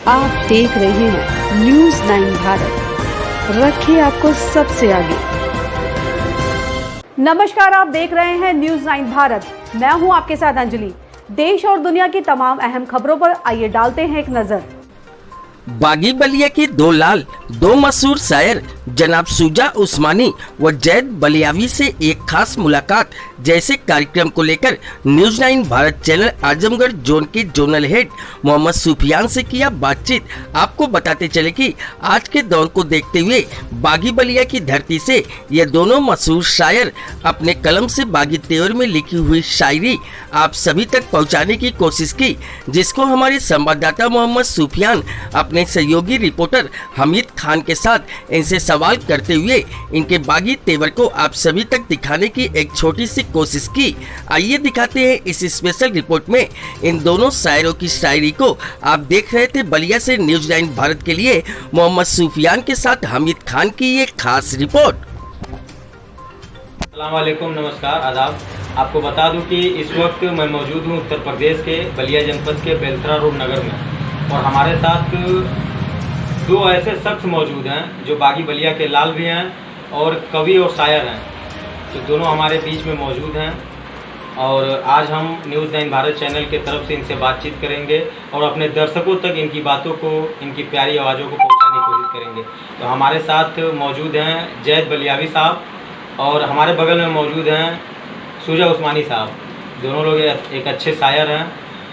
आप देख रहे हैं न्यूज़ 9 भारत, रखिए आपको सबसे आगे। नमस्कार, आप देख रहे हैं न्यूज़ 9 भारत। मैं हूं आपके साथ अंजलि। देश और दुनिया की तमाम अहम खबरों पर आइए डालते हैं एक नजर। बागी बलिया के दो लाल, दो मशहूर शायर जनाब शुजा उस्मानी व जैद बलियावी से एक खास मुलाकात जैसे कार्यक्रम को लेकर news 9 Bharat channel Azamgarh zone के जोनल हेड मोहम्मद सुफियान से किया बातचीत। आपको बताते चले कि आज के दौर को देखते हुए बागी बलिया की धरती से ये दोनों मशहूर शायर अपने कलम से बागी तेवर में लिखी हुई शायरी आप सभी तक पहुंचाने की कोशिश की, जिसको हमारे संवाददाता मोहम्मद सुफियान अपने सहयोगी रिपोर्टर हमीद खान के साथ इनसे सवाल करते हुए इनके बागी तेवर को आप सभी तक दिखाने की एक छोटी सी कोशिश की। आइए दिखाते हैं इस स्पेशल रिपोर्ट में इन दोनों शायरों की शायरी को। आप देख रहे थे बलिया से न्यूज़ 9 भारत के लिए मोहम्मद सुफियान के साथ हमीद खान की ये खास रिपोर्ट। अस्सलाम वालेकुम, नमस्कार, आदाब। आपको बता दूं कि इस वक्त मैं मौजूद हूं उत्तर प्रदेश के बलिया जनपद के बेलथरा रोड नगर में और हमारे साथ दो ऐसे शख्स मौजूद हैं जो बागी बलिया के लाल भी हैं और कवि और शायर हैं, तो दोनों हमारे बीच में मौजूद हैं और आज हम न्यूज़ 9 भारत चैनल के तरफ से इनसे बातचीत करेंगे और अपने दर्शकों तक इनकी बातों को, इनकी प्यारी आवाज़ों को पहुँचाने की कोशिश करेंगे। तो हमारे साथ मौजूद हैं जैद बलियावी साहब और हमारे बगल में मौजूद हैं शुजा उस्मानी साहब। दोनों लोग एक अच्छे शायर हैं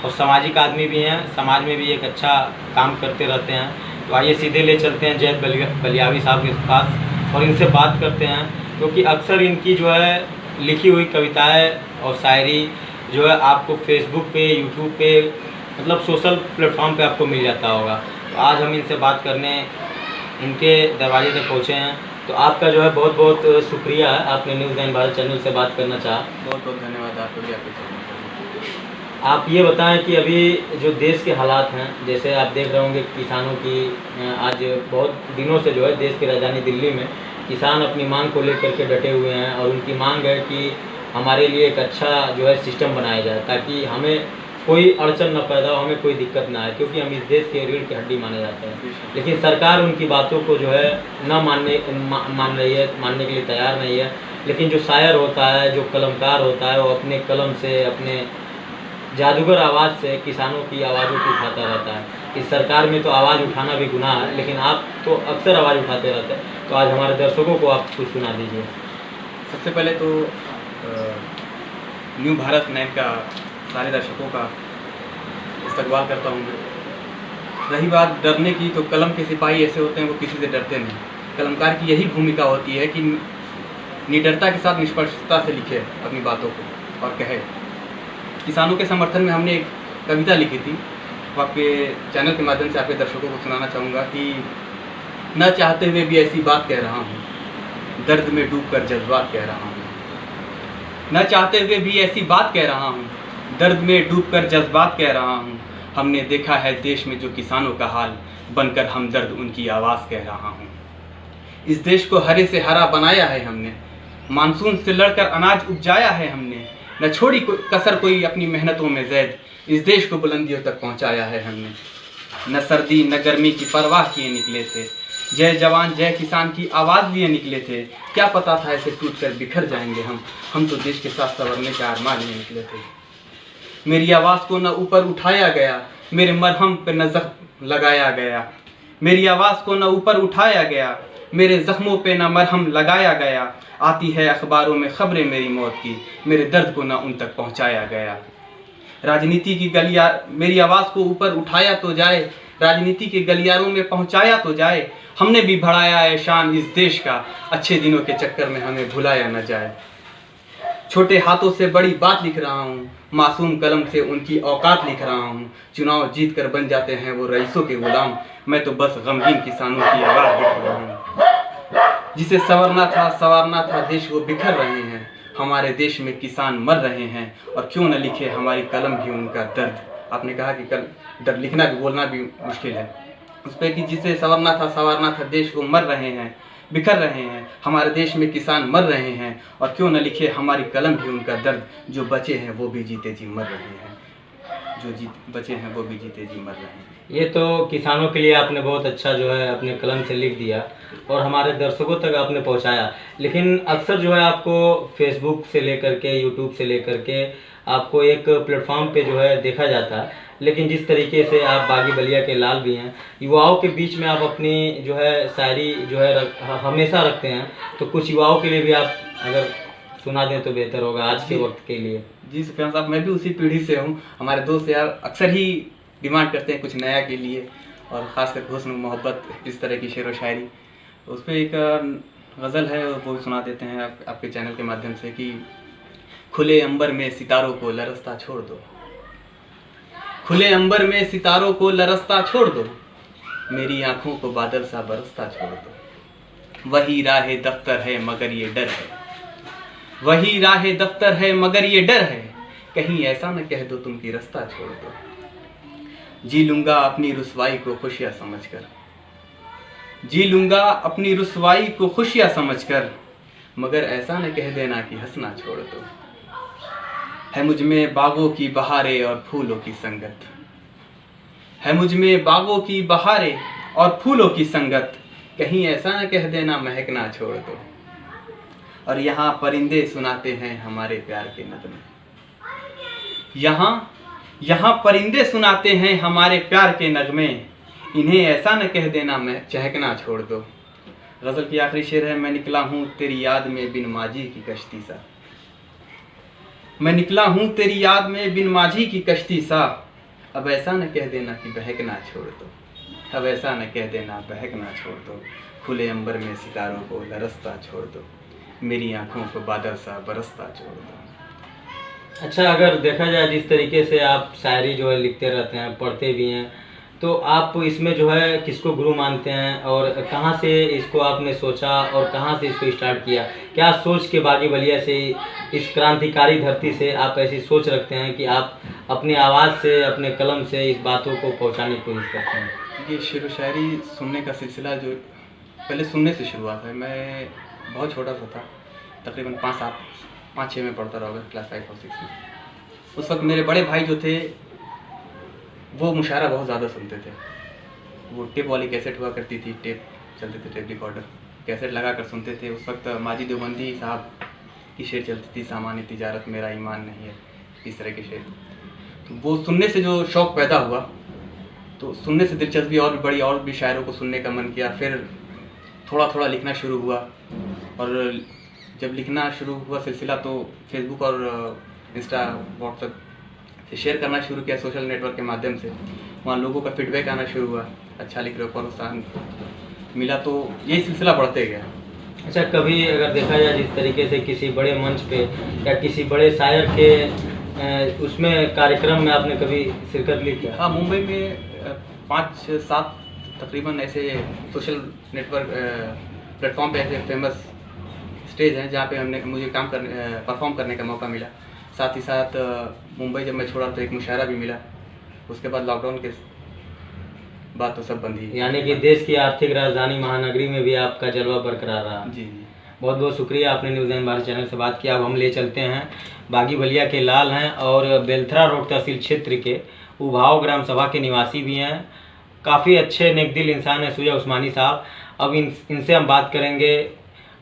और सामाजिक आदमी भी हैं, समाज में भी एक अच्छा काम करते रहते हैं। तो आइए सीधे ले चलते हैं जैद बलियावी साहब के पास और इनसे बात करते हैं, क्योंकि अक्सर इनकी जो है लिखी हुई कविताएं और शायरी जो है आपको फेसबुक पे, यूट्यूब पे, मतलब सोशल प्लेटफॉर्म पे आपको मिल जाता होगा। तो आज हम इनसे बात करने इनके दरवाजे तक पहुँचे हैं। तो आपका जो है बहुत बहुत शुक्रिया है, आपने न्यूज़ 9 भारत चैनल से बात करना चाहा। बहुत बहुत धन्यवाद आपको भी। आप ये बताएं कि अभी जो देश के हालात हैं, जैसे आप देख रहे होंगे किसानों की आज बहुत दिनों से जो है देश की राजधानी दिल्ली में किसान अपनी मांग को लेकर के डटे हुए हैं और उनकी मांग है कि हमारे लिए एक अच्छा जो है सिस्टम बनाया जाए ताकि हमें कोई अड़चन न पैदा हो, हमें कोई दिक्कत ना आए, क्योंकि हम इस देश के रीढ़ की हड्डी माने जाते हैं। लेकिन सरकार उनकी बातों को जो है न मान रही है, मानने के लिए तैयार नहीं है। लेकिन जो शायर होता है, जो कलमकार होता है, वो अपने कलम से, अपने जादूगर आवाज़ से किसानों की आवाज़ों को उठाता रहता है। इस सरकार में तो आवाज़ उठाना भी गुनाह है, लेकिन आप तो अक्सर आवाज़ उठाते रहते हैं। तो आज हमारे दर्शकों को आप कुछ सुना दीजिए। सबसे पहले तो न्यू भारत 9 का सारे दर्शकों का इस्तकबाल करता हूँ। रही बात डरने की, तो कलम के सिपाही ऐसे होते हैं वो किसी से डरते नहीं। कलमकार की यही भूमिका होती है कि निडरता के साथ निष्पक्षता से लिखे अपनी बातों को और कहे। किसानों के समर्थन में हमने एक कविता लिखी थी, वो आपके चैनल के माध्यम से आपके दर्शकों को सुनाना चाहूँगा कि न चाहते हुए भी ऐसी बात कह रहा हूँ, दर्द में डूबकर जज्बात कह रहा हूँ। न चाहते हुए भी ऐसी बात कह रहा हूँ, दर्द में डूबकर जज्बात कह रहा हूँ। हमने देखा है देश में जो किसानों का हाल, बनकर हमदर्द उनकी आवाज़ कह रहा हूँ। इस देश को हरे से हरा बनाया है हमने, मानसून से लड़कर अनाज उपजाया है हमने। न छोड़ी कसर कोई अपनी मेहनतों में ज़ैद, इस देश को बुलंदियों तक पहुंचाया है हमने। न सर्दी न गर्मी की परवाह किए निकले थे, जय जवान जय किसान की आवाज़ लिए निकले थे। क्या पता था ऐसे टूट कर बिखर जाएंगे हम तो देश के साथ संवरने के आरमान लिए निकले थे। मेरी आवाज़ को न ऊपर उठाया गया, मेरे मरहम पे न ज़ख्म लगाया गया। मेरी आवाज़ को न ऊपर उठाया गया, मेरे ज़ख्मों पे न मरहम लगाया गया। आती है अखबारों में खबरें मेरी मौत की, मेरे दर्द को न उन तक पहुंचाया गया। राजनीति की गलियार मेरी आवाज़ को ऊपर उठाया तो जाए, राजनीति के गलियारों में पहुंचाया तो जाए। हमने भी बढ़ाया है शान इस देश का, अच्छे दिनों के चक्कर में हमें भुलाया न जाए। छोटे हाथों से बड़ी बात लिख रहा हूँ, मासूम कलम से उनकी औकात लिख रहा हूँ। चुनाव जीत कर बन जाते हैं वो रईसों के गुलाम, मैं तो बस गमगीन किसानों की आवाज़ लिख रहा हूँ। जिसे संवारना था देश वो बिखर रहे हैं। हमारे देश में किसान मर रहे हैं और क्यों न लिखे हमारी कलम भी उनका दर्द। आपने कहा कि दर्द लिखना भी बोलना भी मुश्किल है उस पर कि जिसे संवारना था देश वो मर रहे हैं, बिखर रहे हैं। हमारे देश में किसान मर रहे हैं और क्यों न लिखे हमारी कलम भी उनका दर्द। जो बचे हैं वो भी जीते जी मर रहे हैं, जो बचे हैं वो भी जीते जी मर रहे हैं। ये तो किसानों के लिए आपने बहुत अच्छा जो है अपने कलम से लिख दिया और हमारे दर्शकों तक आपने पहुंचाया। लेकिन अक्सर जो है आपको फेसबुक से लेकर के, यूट्यूब से लेकर के आपको एक प्लेटफॉर्म पे जो है देखा जाता है, लेकिन जिस तरीके से आप बागी बलिया के लाल भी हैं, युवाओं के बीच में आप अपनी जो है शायरी जो है हमेशा रखते हैं, तो कुछ युवाओं के लिए भी आप अगर सुना दें तो बेहतर होगा आज के वक्त के लिए। जी सुफियान साहब, मैं भी उसी पीढ़ी से हूँ। हमारे दोस्त यार अक्सर ही डिमांड करते हैं कुछ नया के लिए, और ख़ासकर हुस्न मोहब्बत इस तरह की शेर व शायरी। उस पर एक गज़ल है, वो भी सुना देते हैं आपके चैनल के माध्यम से कि खुले अंबर में सितारों को लरसता छोड़ दो, खुले अंबर में सितारों को लरसता छोड़ दो, मेरी आंखों को बादल सा बरसता छोड़ दो। वही राह दफ्तर है मगर ये डर है, वही राह दफ्तर है मगर ये डर है, कहीं ऐसा न कह दो तुम कि रास्ता छोड़ दो। जी लूंगा अपनी रुसवाई को खुशियाँ समझकर, जी लूंगा अपनी रुसवाई को खुशियाँ समझकर, मगर ऐसा न कह देना कि हंसना छोड़ दो। है मुझ में बागों की बहारें और फूलों की संगत, है मुझ में बागों की बहारें और फूलों की संगत, कहीं ऐसा न कह देना महकना छोड़ दो। और यहाँ परिंदे सुनाते हैं हमारे प्यार के नगमे, यहाँ परिंदे सुनाते हैं हमारे प्यार के नगमे, इन्हें ऐसा न कह देना मैं चहकना छोड़ दो। गज़ल की आखिरी शेर है, मैं निकला हूँ तेरी याद में बिन माझी की कश्ती सा, मैं निकला हूँ तेरी याद में बिन माझी की कश्ती सा, अब ऐसा न कह देना कि बहकना छोड़ दो, अब ऐसा न कह देना बहकना छोड़ दो। खुले अंबर में सितारों को लरसता छोड़ दो, मेरी आंखों को बादल सा बरसता छोड़ दो। अच्छा, अगर देखा जाए जिस तरीके से आप शायरी जो है लिखते रहते हैं, पढ़ते भी हैं, तो आप इसमें जो है किसको गुरु मानते हैं और कहाँ से इसको आपने सोचा और कहाँ से इसको स्टार्ट किया? क्या सोच के बागी बलिया से, इस क्रांतिकारी धरती से आप ऐसी सोच रखते हैं कि आप अपनी आवाज़ से, अपने कलम से इस बातों को पहुँचाने की कोशिश करते हैं? ये शेर व शायरी सुनने का सिलसिला जो पहले सुनने से शुरुआत है। मैं बहुत छोटा सा था, तकरीबन 5-6 में पढ़ता रहा, क्लास 5 और 6 में। उस वक्त मेरे बड़े भाई जो थे वो मुशायरा बहुत ज़्यादा सुनते थे। वो टेप वाली कैसेट हुआ करती थी, टेप चलते थे, टेप रिकॉर्डर, कैसेट लगा कर सुनते थे। उस वक्त माजी देवबंदी साहब की शेर चलती थी, सामान्य तिजारत मेरा ईमान नहीं है, इस तरह के शेर। तो वो सुनने से जो शौक़ पैदा हुआ, तो सुनने से दिलचस्पी और भी बढ़ी, और भी शायरों को सुनने का मन किया। फिर थोड़ा थोड़ा लिखना शुरू हुआ, और जब लिखना शुरू हुआ सिलसिला तो फेसबुक और इंस्टा, व्हाट्सएप से शेयर करना शुरू किया, सोशल नेटवर्क के माध्यम से। वहाँ लोगों का फीडबैक आना शुरू हुआ, अच्छा लिख रहे हो, प्रोत्साहन मिला, तो यही सिलसिला बढ़ते गया। अच्छा, कभी अगर देखा जाए जिस तरीके से किसी बड़े मंच पे या किसी बड़े शायर के उसमें कार्यक्रम में आपने कभी शिरकत ली क्या? हाँ, मुंबई में 5-7 तकरीबन ऐसे सोशल नेटवर्क प्लेटफॉर्म पे ऐसे फेमस स्टेज हैं जहाँ पे मुझे परफॉर्म करने का मौका मिला। साथ ही साथ मुंबई जब मैं छोड़ा तो एक मुशायरा भी मिला। उसके बाद लॉकडाउन के बाद तो सब बंद ही। यानी कि देश की आर्थिक राजधानी महानगरी में भी आपका जलवा बरकरार रहा। जी जी, बहुत बहुत शुक्रिया, आपने न्यूज़ 9 भारत चैनल से बात किया। अब हम ले चलते हैं, बागी बलिया के लाल हैं और बेलथरा रोड तहसील क्षेत्र के उभाव ग्राम सभा के निवासी भी हैं। काफ़ी अच्छे नेकदिल इंसान है सुजा उस्मानी साहब। अब इनसे हम बात करेंगे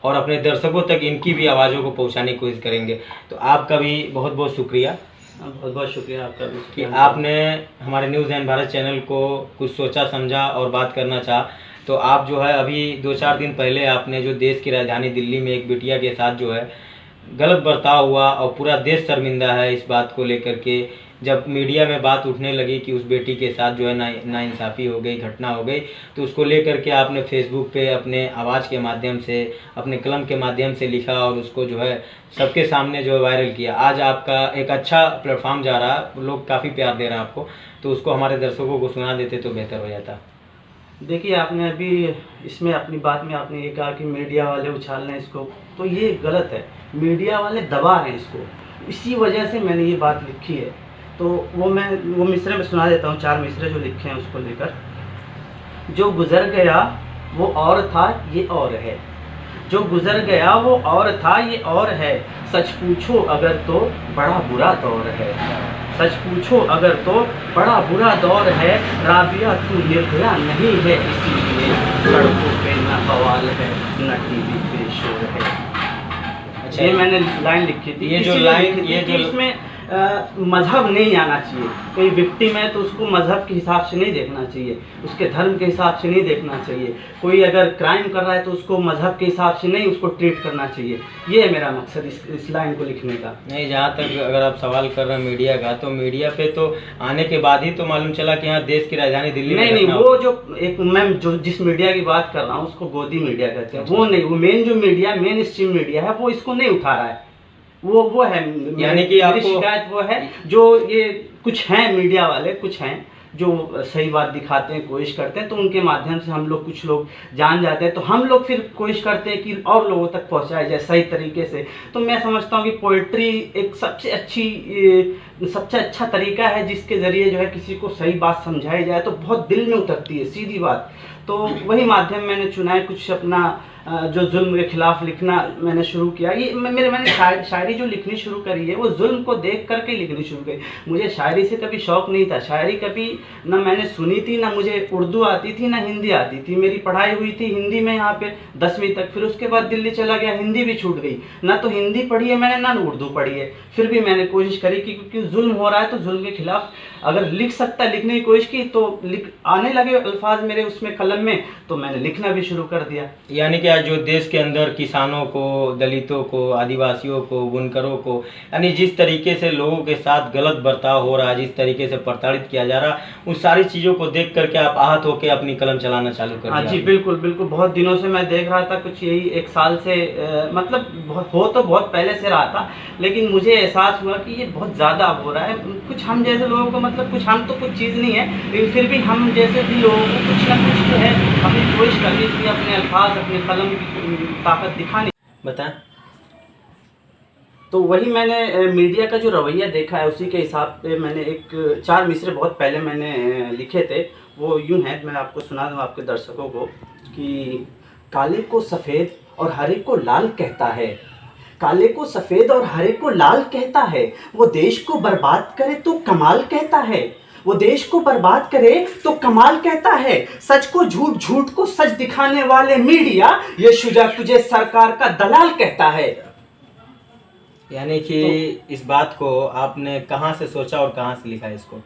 और अपने दर्शकों तक इनकी भी आवाज़ों को पहुंचाने की कोशिश करेंगे। तो आपका भी बहुत बहुत शुक्रिया। बहुत बहुत शुक्रिया आपका भी कि आपने हमारे न्यूज़ 9 भारत चैनल को कुछ सोचा समझा और बात करना चाहा। तो आप जो है अभी 2-4 दिन पहले आपने जो देश की राजधानी दिल्ली में एक बिटिया के साथ जो है गलत बर्ताव हुआ और पूरा देश शर्मिंदा है इस बात को लेकर के, जब मीडिया में बात उठने लगी कि उस बेटी के साथ जो है नाइंसाफ़ी हो गई, घटना हो गई, तो उसको लेकर के आपने फेसबुक पे अपने आवाज़ के माध्यम से, अपने कलम के माध्यम से लिखा और उसको जो है सबके सामने जो है वायरल किया। आज आपका एक अच्छा प्लेटफॉर्म जा रहा है, लोग काफ़ी प्यार दे रहे हैं आपको, तो उसको हमारे दर्शकों को सुना देते तो बेहतर हो जाता। देखिए, आपने अभी इसमें अपनी बात में आपने ये कहा कि मीडिया वाले उछाल रहे हैं इसको, तो ये गलत है। मीडिया वाले दबा रहे हैं इसको, इसी वजह से मैंने ये बात लिखी है। तो वो मिसरे में सुना देता हूँ, 4 मिसरे जो लिखे हैं उसको लेकर। जो गुज़र गया वो और था ये और है, जो गुज़र गया वो और था ये और है, सच पूछो अगर तो बड़ा बुरा दौर है। सच पूछो अगर तो बड़ा बुरा दौर है, राबिया तू निर्भया नहीं है, इसीलिए सड़कों पे न बवाल है न टीवी पे शोर है। अच्छा, ये मैंने लाइन लिखी थी। ये जो इसीलिए लाइन- लिखी थी ये कि जो- इसमें मजहब नहीं आना चाहिए। कोई विक्टिम है तो उसको मजहब के हिसाब से नहीं देखना चाहिए, उसके धर्म के हिसाब से नहीं देखना चाहिए। कोई अगर क्राइम कर रहा है तो उसको मजहब के हिसाब से नहीं उसको ट्रीट करना चाहिए। ये है मेरा मकसद इस लाइन को लिखने का। नहीं, जहाँ तक अगर आप सवाल कर रहे हैं मीडिया का, तो मीडिया पे तो आने के बाद ही तो मालूम चला कि यहाँ देश की राजधानी दिल्ली में नहीं, घटना वो हुई। जो एक मैं जो जिस मीडिया की बात कर रहा हूँ उसको गोदी मीडिया कहते हैं। वो नहीं, वो मेन जो मीडिया, मेन स्ट्रीम मीडिया है, वो इसको नहीं उठा रहा है। वो है, यानी कि मेरी आपको- शिकायत वो है जो ये कुछ हैं मीडिया वाले, कुछ हैं जो सही बात दिखाते हैं, कोशिश करते हैं, तो उनके माध्यम से हम लोग कुछ लोग जान जाते हैं, तो हम लोग फिर कोशिश करते हैं कि और लोगों तक पहुंचाया जाए सही तरीके से। तो मैं समझता हूँ कि पोइट्री एक सबसे अच्छा तरीका है जिसके ज़रिए जो है किसी को सही बात समझाई जाए तो बहुत दिल में उतरती है, सीधी बात। तो वही माध्यम मैंने चुना है, कुछ अपना जो जुल्म के खिलाफ लिखना मैंने शुरू किया। ये मैंने शायरी जो लिखनी शुरू करी है वो जुल्म को देख करके लिखनी शुरू करी। मुझे शायरी से कभी शौक़ नहीं था, शायरी कभी ना मैंने सुनी थी, ना मुझे उर्दू आती थी, ना हिंदी आती थी। मेरी पढ़ाई हुई थी हिंदी में यहाँ पे 10वीं तक, फिर उसके बाद दिल्ली चला गया, हिंदी भी छूट गई। ना तो हिंदी पढ़ी है मैंने, ना उर्दू पढ़ी है। फिर भी मैंने कोशिश करी कि क्योंकि जुल्म हो रहा है तो जुल्म के खिलाफ अगर लिख सकता, लिखने की कोशिश की तो आने लगे अल्फाज मेरे उसमें कलम में, तो मैंने लिखना भी शुरू कर दिया। यानी कि आज जो देश के अंदर किसानों को, दलितों को, आदिवासियों को, बुनकरों को, यानी जिस तरीके से लोगों के साथ गलत बर्ताव हो रहा है, जिस तरीके से प्रताड़ित किया जा रहा है, उन सारी चीज़ों को देख करके आप आहत होकर अपनी कलम चलाना चालू कर हाँ दिया जी, आपने। बिल्कुल बिल्कुल। बहुत दिनों से मैं देख रहा था, कुछ यही 1 साल से हो तो बहुत पहले से रहा था, लेकिन मुझे एहसास हुआ कि ये बहुत ज़्यादा अब हो रहा है। कुछ हम जैसे लोगों को, मतलब कुछ हम तो कुछ चीज़ नहीं है, लेकिन फिर भी हम जैसे भी लोगों को कुछ ना कुछ जो है अपनी कोशिश करनी चाहिए, अपने अल्फाज, अपने कलम की ताकत दिखानी। बताएं। तो वही मैंने मीडिया का जो रवैया देखा है उसी के हिसाब से मैंने 4 मिसरे बहुत पहले मैंने लिखे थे। वो यूँ हैं, मैं आपको सुना दूँ आपके दर्शकों को कि काले को सफ़ेद और हरे को लाल कहता है, काले को सफ़ेद और हरे को लाल कहता है, वो देश को बर्बाद करे तो कमाल कहता है, वो देश को बर्बाद करे तो कमाल कहता है, सच को झूठ, झूठ को सच दिखाने वाले मीडिया, ये शुजा तुझे सरकार का दलाल कहता है। यानी कि इस बात को आपने कहाँ से सोचा और कहाँ से लिखा इसको?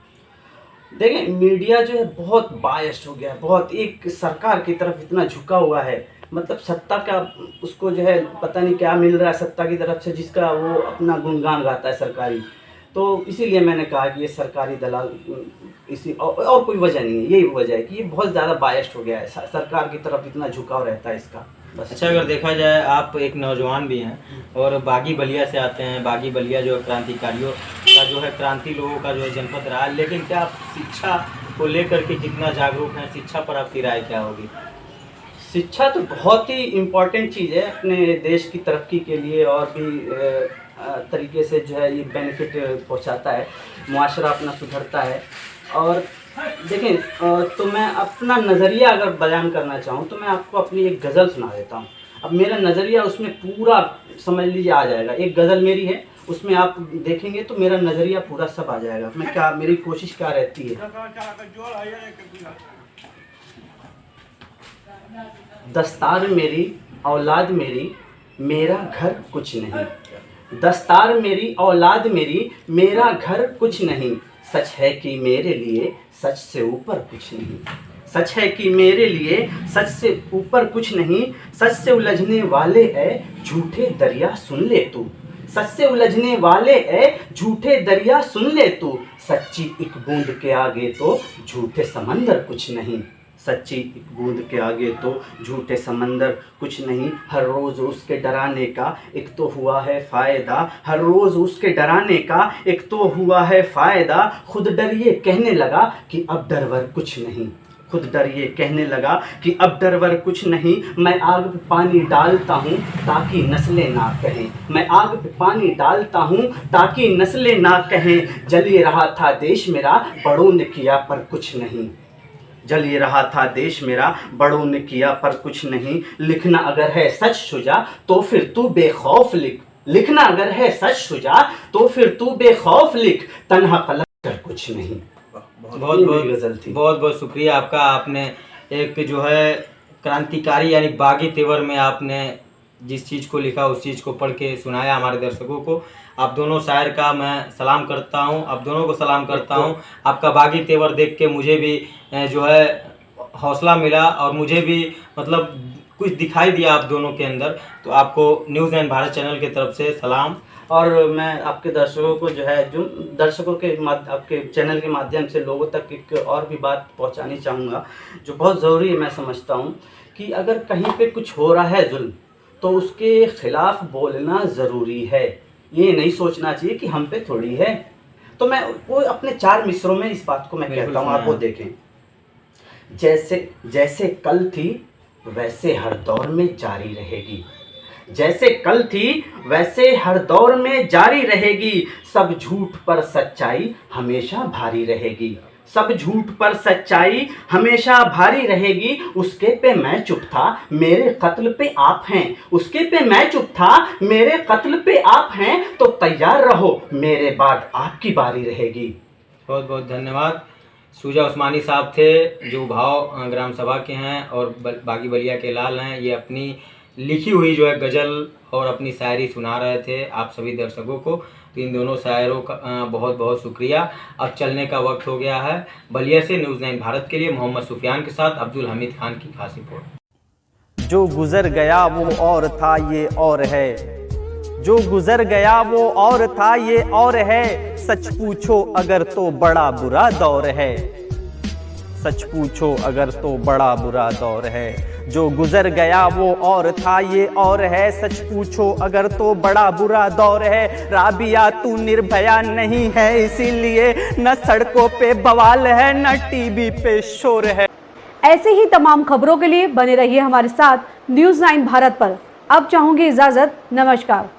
देखें, मीडिया जो है बहुत बायस्ड हो गया है, बहुत एक सरकार की तरफ इतना झुका हुआ है, मतलब सत्ता का उसको जो है पता नहीं क्या मिल रहा है सत्ता की तरफ से, जिसका वो अपना गुणगान गाता है सरकारी। तो इसीलिए मैंने कहा कि ये सरकारी दलाल, इसी और कोई वजह नहीं है, यही वजह है कि ये बहुत ज़्यादा बायस्ड हो गया है, सरकार की तरफ इतना झुकाव रहता है इसका। बस। अच्छा, अगर देखा जाए आप एक नौजवान भी हैं और बागी बलिया से आते हैं। बागी बलिया जो है क्रांतिकारियों का जो है, क्रांति लोगों का जो है जनपद रहा है, लेकिन क्या आप शिक्षा को लेकर के कितना जागरूक हैं? शिक्षा पर आपकी राय क्या होगी? शिक्षा तो बहुत ही इम्पॉर्टेंट चीज़ है अपने देश की तरक्की के लिए, और भी तरीके से जो है ये बेनिफिट पहुंचाता है, मुआशरा अपना सुधरता है। और देखें, तो मैं अपना नज़रिया अगर बयान करना चाहूँ तो मैं आपको अपनी एक गज़ल सुना देता हूँ। अब मेरा नज़रिया उसमें पूरा समझ लीजिए आ जाएगा। एक गज़ल मेरी है, उसमें आप देखेंगे तो मेरा नज़रिया पूरा सब आ जाएगा। मैं क्या, मेरी कोशिश क्या रहती है। दस्तार मेरी औलाद मेरी, मेरा घर कुछ नहीं, दस्तार मेरी औलाद मेरी, मेरा घर कुछ नहीं, सच है कि मेरे लिए सच से ऊपर कुछ नहीं, सच है कि मेरे लिए सच से ऊपर कुछ नहीं, सच से उलझने वाले ऐ झूठे दरिया सुन ले तू, सच से उलझने वाले ऐ झूठे दरिया सुन ले तू, सच्ची एक बूंद के आगे तो झूठे समंदर कुछ नहीं, सच्ची एक बूंद के आगे तो झूठे समंदर कुछ नहीं, हर रोज़ उसके डराने का एक तो हुआ है फ़ायदा, हर रोज़ उसके डराने का एक तो हुआ है फ़ायदा, खुद डरिए कहने लगा कि अब डरवर कुछ नहीं, खुद डरिए कहने लगा कि अब डरवर कुछ नहीं, मैं आग पे पानी डालता हूँ ताकि नस्लें ना कहें, मैं आग पे पानी डालता हूँ ताकि नस्लें ना कहें, जल ये रहा था देश मेरा बड़ों ने किया पर कुछ नहीं, जल ये रहा था देश मेरा बड़ों ने किया पर कुछ नहीं, लिखना अगर है सच शुजा तो फिर तू बेखौफ लिख, लिखना अगर है सच शुजा तो फिर तू बेखौफ लिख, तन्हा कलम कर कुछ नहीं। बहुत गजल थी। बहुत बहुत शुक्रिया आपका। आपने एक जो है क्रांतिकारी यानी बागी तेवर में आपने जिस चीज़ को लिखा उस चीज़ को पढ़ के सुनाया हमारे दर्शकों को। आप दोनों शायर का मैं सलाम करता हूं, आप दोनों को सलाम करता हूं। आपका बागी तेवर देख के मुझे भी जो है हौसला मिला और मुझे भी मतलब कुछ दिखाई दिया आप दोनों के अंदर। तो आपको न्यूज़ 9 भारत चैनल की तरफ से सलाम। और मैं आपके दर्शकों को जो है जो दर्शकों के आपके चैनल के माध्यम से लोगों तक एक और भी बात पहुंचानी चाहूँगा जो बहुत ज़रूरी है। मैं समझता हूँ कि अगर कहीं पे कुछ हो रहा है जुल्म तो उसके ख़िलाफ़ बोलना ज़रूरी है। ये नहीं सोचना चाहिए कि हम पे थोड़ी है। तो मैं वो अपने 4 मिसरों में इस बात को मैं कहता हूँ, आप वो देखें। जैसे जैसे कल थी वैसे हर दौर में जारी रहेगी, जैसे कल थी वैसे हर दौर में जारी रहेगी। सब झूठ पर सच्चाई हमेशा भारी रहेगी, सब झूठ पर सच्चाई हमेशा भारी रहेगी। उसके पे मैं चुप था मेरे कत्ल पे आप हैं, उसके पे मैं चुप था मेरे कत्ल पे आप हैं। तो तैयार रहो मेरे बाद आपकी बारी रहेगी। बहुत बहुत धन्यवाद। सूजा उस्मानी साहब थे जो भाव ग्राम सभा के हैं और बागी बलिया के लाल हैं। ये अपनी लिखी हुई जो है गज़ल और अपनी शायरी सुना रहे थे आप सभी दर्शकों को। तो इन दोनों शायरों का बहुत बहुत शुक्रिया। अब चलने का वक्त हो गया है। बलिया से न्यूज़ 9 भारत के लिए मोहम्मद सुफियान के साथ अब्दुल हमीद खान की खास रिपोर्ट। जो गुजर गया वो और था ये और है, जो गुजर गया वो और था ये और है। सच पूछो अगर तो बड़ा बुरा दौर है, सच पूछो अगर तो बड़ा बुरा दौर है। जो गुजर गया वो और था ये और है, सच पूछो अगर तो बड़ा बुरा दौर है। राबिया तू निर्भया नहीं है इसीलिए न सड़कों पे बवाल है न टीवी पे शोर है। ऐसे ही तमाम खबरों के लिए बने रहिए हमारे साथ न्यूज़ 9 भारत पर। अब चाहूंगी इजाजत, नमस्कार।